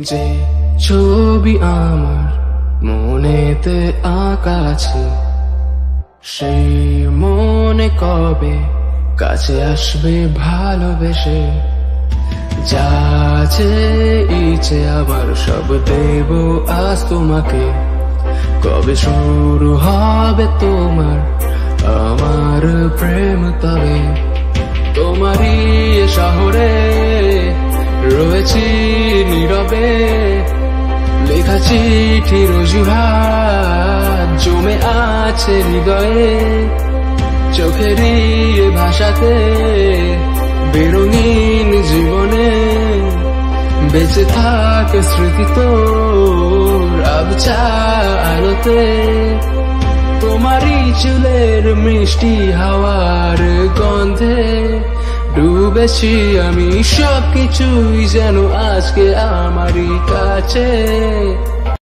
যে ছবি আমার মনেতে আঁকা আছে, সেই মনে কবে কাছে আসবে ভালোবেসে। যা আছে ইচ্ছে আবার সব দেব আজ তোমাকে। কবে শুরু হবে তোমার আমার প্রেম তবে? তোমারই শহরে রয়েছি নীরবে, লেখা চিঠির অজুহাত জমে আছে হৃদয়ে। চোখেরই ভাষাতে বেরঙিন জীবনে বেঁচে থাকে স্মৃতি তোর আবছা আলোতে। তোমারই চুলের মিষ্টি হাওয়ার গন্ধে ডুবেছি আমি, সবকিছুই যেন আজকে আমারই কাছে।